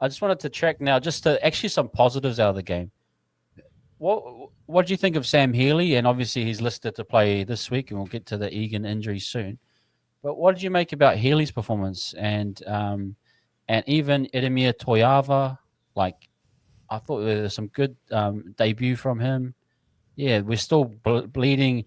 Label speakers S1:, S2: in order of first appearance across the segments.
S1: I just wanted to check now, just to actually some positives out of the game. What do you think of Sam Healey? And obviously he's listed to play this week, and we'll get to the Egan injury soon. But what did you make about Healey's performance and even Edemir Toyava? Like I thought there was some good debut from him. Yeah, we're still bleeding.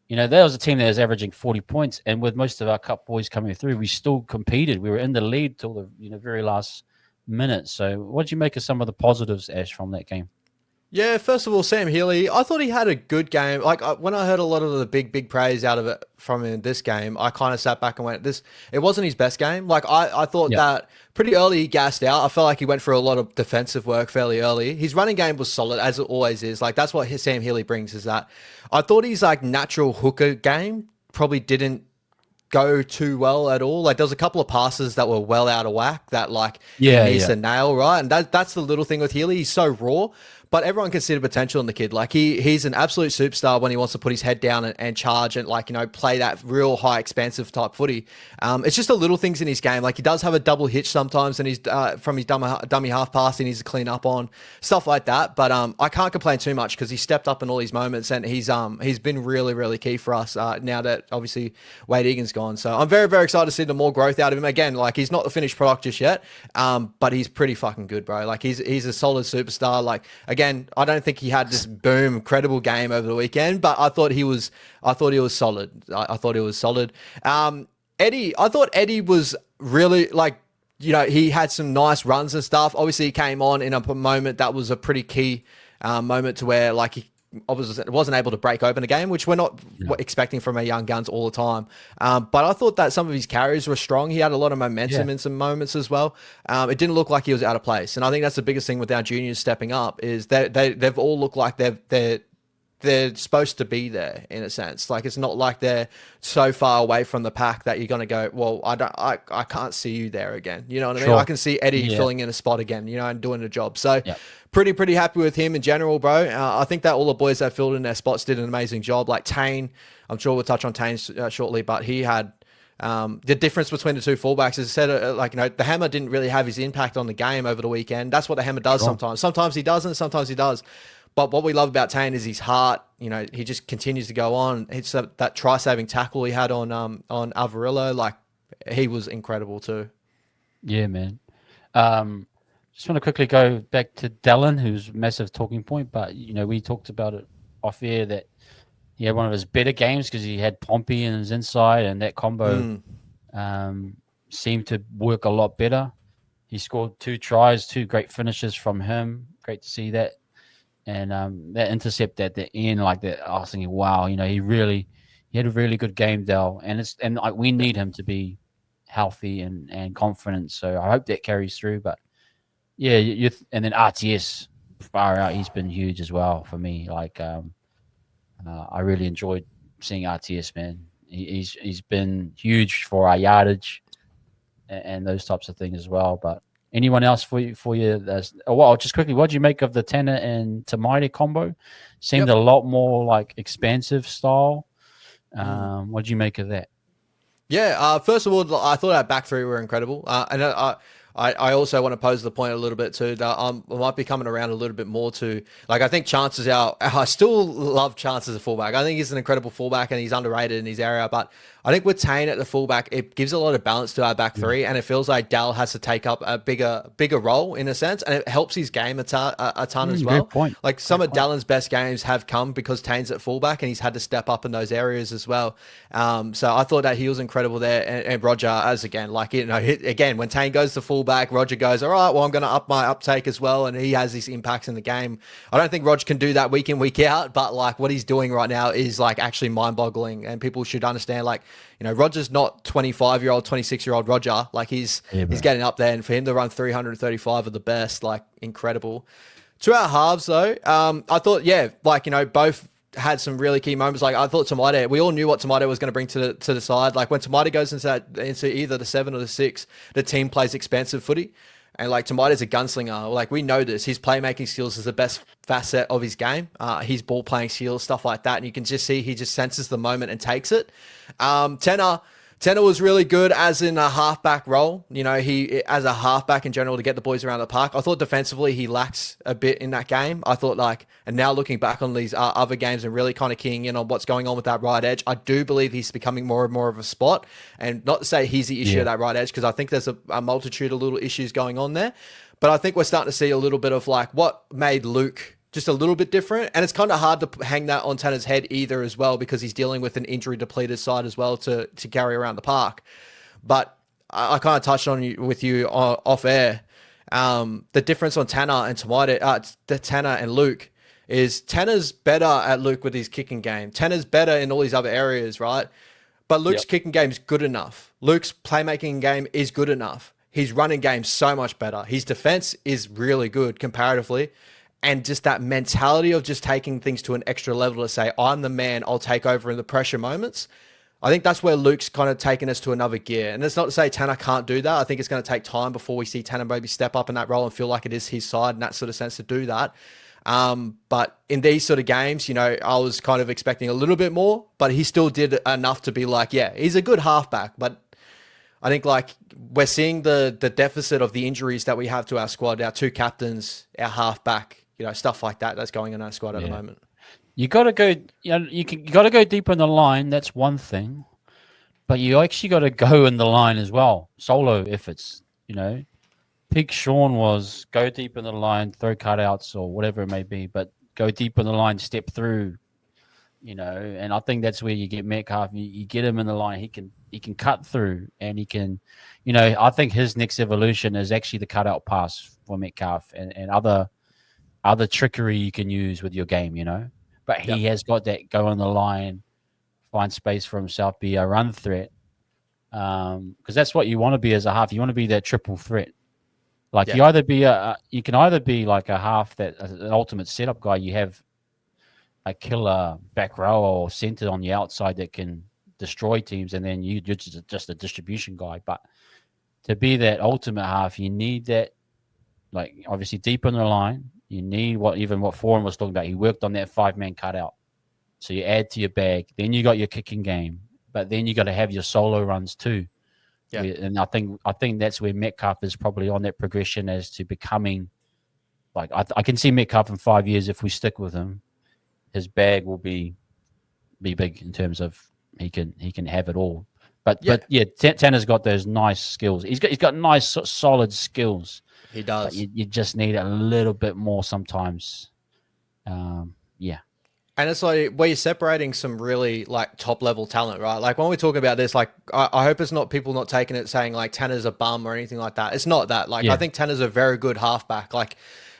S1: There was a team that was averaging 40 points, and with most of our cup boys coming through, we still competed. We were in the lead till the very last minute. So, what did you make of some of the positives, Ash, from that game?
S2: Yeah, first of all, Sam Healey, I thought he had a good game. When I heard a lot of the big praise out of it from him in this game, I kind of sat back and went, "This it wasn't his best game." I thought
S1: Yeah,
S2: that pretty early he gassed out. I felt like he went for a lot of defensive work fairly early. His running game was solid as it always is. Like that's what Sam Healey brings is that. I thought his like natural hooker game probably didn't go too well at all. Like there was a couple of passes that were well out of whack that like he
S1: yeah,
S2: needs
S1: yeah.
S2: to nail, right? And that's the little thing with Healy. He's so raw, but everyone can see the potential in the kid. Like he's an absolute superstar when he wants to put his head down and charge and like, play that real high expansive type footy. It's just the little things in his game. Like he does have a double hitch sometimes and he's from his dummy half pass he needs to clean up on stuff like that. But I can't complain too much because he stepped up in all these moments and he's been really, really key for us now that obviously Wade Egan's gone. So I'm very, very excited to see the more growth out of him. Again, like he's not the finished product just yet, but he's pretty fucking good, bro. Like he's a solid superstar. Like again, I don't think he had this boom, incredible game over the weekend, but I thought he was solid. I thought he was solid. Eddie, I thought Eddie was really like, he had some nice runs and stuff. Obviously, he came on in a moment that was a pretty key moment to where like he obviously wasn't able to break open the game, which we're not
S1: Yeah.
S2: expecting from our young guns all the time. But I thought that some of his carries were strong. He had a lot of momentum
S1: Yeah.
S2: in some moments as well. It didn't look like he was out of place, and I think that's the biggest thing with our juniors stepping up is they've all looked like they're supposed to be there in a sense. Like it's not like they're so far away from the pack that you're going to go, well, I can't see you there again. You know what I mean? I
S1: Sure.
S2: can see Eddie
S1: Yeah.
S2: filling in a spot again, and doing a job. So
S1: Yeah.
S2: pretty happy with him in general, bro. I think that all the boys that filled in their spots did an amazing job. Like Tane, I'm sure we'll touch on Tane shortly, but he had the difference between the two fullbacks is said, the hammer didn't really have his impact on the game over the weekend. That's what the hammer does
S1: Sure.
S2: sometimes. Sometimes he doesn't, sometimes he does. But what we love about Tane is his heart. He just continues to go on. It's that try-saving tackle he had on Avarillo. Like he was incredible too.
S1: Yeah, man. Um, just want to quickly go back to Dallin, who's a massive talking point, but we talked about it off air that he had one of his better games because he had Pompey in his inside, and that combo
S2: Mm.
S1: seemed to work a lot better. He scored 2 tries, 2 great finishes from him. Great to see that. And that intercept at the end, like that, I was thinking, wow, he had a really good game, Dell, and like we
S2: Yeah.
S1: need him to be healthy and confident. So I hope that carries through. But yeah, and then RTS far out, he's been huge as well for me. Like I really enjoyed seeing RTS, man. He's been huge for our yardage and those types of things as well. But anyone else for you? Well, just quickly, what do you make of the Tanner and Tamaide combo? Seemed
S2: Yep.
S1: a lot more like expansive style.
S2: Mm.
S1: What do you make of that?
S2: Yeah, first of all, I thought our back three were incredible, and I also want to pose the point a little bit too that I might be coming around a little bit more to like I think Chance is our. I still love Chance as a fullback. I think he's an incredible fullback and he's underrated in his area. But I think with Tane at the fullback, it gives a lot of balance to our back
S1: Yeah,
S2: three, and it feels like Dal has to take up a bigger role in a sense, and it helps his game a ton as
S1: great
S2: well.
S1: point.
S2: Like some
S1: Great
S2: of
S1: point.
S2: Dallin's best games have come because Tane's at fullback and he's had to step up in those areas as well. So I thought that he was incredible there, and Roger as again, like again when Tane goes to fullback, Roger goes, all right, well I'm going to up my uptake as well, and he has these impacts in the game. I don't think Roger can do that week in week out, but like what he's doing right now is like actually mind-boggling, and people should understand like Roger's not 25-year-old, 26-year-old Roger. Like
S1: Yeah,
S2: he's
S1: bro.
S2: getting up there, and for him to run 335 of the best, like incredible. To our halves though, I thought yeah, like both had some really key moments. Like I thought Tamade, we all knew what Tamade was going to bring to the side. Like when Tamade goes into either the 7 or the 6, the team plays expansive footy. And like Tamade's a gunslinger. Like we know this. His playmaking skills is the best facet of his game. His ball playing skills, stuff like that. And you can just see he just senses the moment and takes it. Tenor Tanner was really good as in a halfback role. You know, he as a halfback in general to get the boys around the park. I thought defensively he lacks a bit in that game. I thought and now looking back on these other games and really kind of keying in on what's going on with that right edge, I do believe he's becoming more and more of a spot. And not to say he's the issue at that right edge, because I think there's a multitude of little issues going on there. But I think we're starting to see a little bit of what made Luke just a little bit different. And it's kind of hard to hang that on Tanner's head either as well, because he's dealing with an injury depleted side as well to carry around the park. But I kind of touched on with you off air. The difference on Tanner and Tanner and Luke is Tanner's better at Luke with his kicking game. Tanner's better in all these other areas, right? But Luke's kicking game is good enough. Luke's playmaking game is good enough. His running game's so much better. His defense is really good comparatively. And just that mentality of just taking things to an extra level to say, I'm the man, I'll take over in the pressure moments. I think that's where Luke's kind of taken us to another gear. And it's not to say Tanner can't do that. I think it's going to take time before we see Tanner maybe step up in that role and feel like it is his side in that sort of sense to do that. But in these sort of games, you know, I was kind of expecting a little bit more, but he still did enough to be he's a good halfback. But I think we're seeing the deficit of the injuries that we have to our squad, our two captains, our halfback, you know, stuff like that that's going on in our squad at the moment.
S1: You got to go. You got to go deeper in the line. That's one thing, but you actually got to go in the line as well. Solo efforts, you know. Peak Sean was go deep in the line, throw cutouts or whatever it may be, but go deep in the line, step through, you know. And I think that's where you get Metcalf. You get him in the line. He can cut through, and he can, you know. I think his next evolution is actually the cutout pass for Metcalf and other trickery you can use with your game, you know. But he has got that go on the line, find space for himself, be a run threat. Because that's what you want to be as a half. You want to be that triple threat. You can either be like a half that an ultimate setup guy. You have a killer back row or center on the outside that can destroy teams, and then you're just a distribution guy. But to be that ultimate half, you need that, obviously deep in the line. You need what Foran was talking about. He worked on that 5-man cutout. So you add to your bag. Then you got your kicking game, but then you got to have your solo runs too. Yeah. And I think that's where Metcalf is probably on that progression as to becoming I can see Metcalf in 5 years if we stick with him. His bag will be big in terms of he can have it all. But Tanner's got those nice skills. He's got nice solid skills.
S2: He does.
S1: But you just need a little bit more sometimes.
S2: And it's where you're separating some really top level talent, right? When we talk about this, I hope it's not people not taking it saying Tanner's a bum or anything like that. It's not that. I think Tanner's a very good halfback.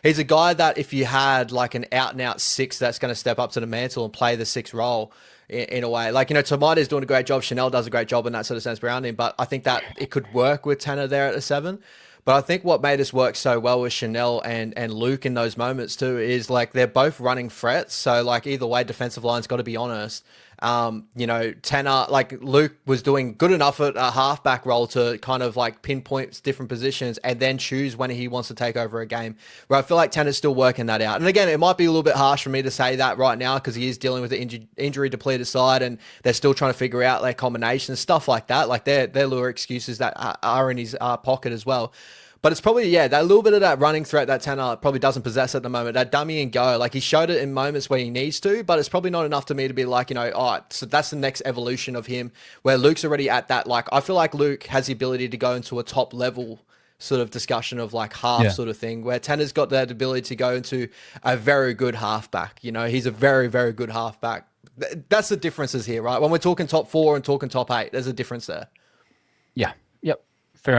S2: He's a guy that if you had an out and out 6 that's going to step up to the mantle and play the 6 role in a way, Tomate's doing a great job. Chanel does a great job in that sort of sense around him. But I think that it could work with Tanner there at the 7. But I think what made us work so well with Chanel and Luke in those moments too is they're both running threats. So either way, defensive line's got to be honest. Tanner, Luke was doing good enough at a halfback role to kind of pinpoint different positions and then choose when he wants to take over a game. Where I feel like Tanner's still working that out. And again, it might be a little bit harsh for me to say that right now because he is dealing with the injury depleted side and they're still trying to figure out their combinations, stuff like that. They're little excuses that are in his pocket as well. But it's probably, that little bit of that running threat that Tanner probably doesn't possess at the moment, that dummy and go. He showed it in moments where he needs to, but it's probably not enough to me to be so that's the next evolution of him, where Luke's already at that. I feel like Luke has the ability to go into a top level sort of discussion of half sort of thing, where Tanner's got that ability to go into a very good halfback. He's a very, very good halfback. That's the differences here, right? When we're talking top 4 and talking top 8, there's a difference there.
S1: Yeah.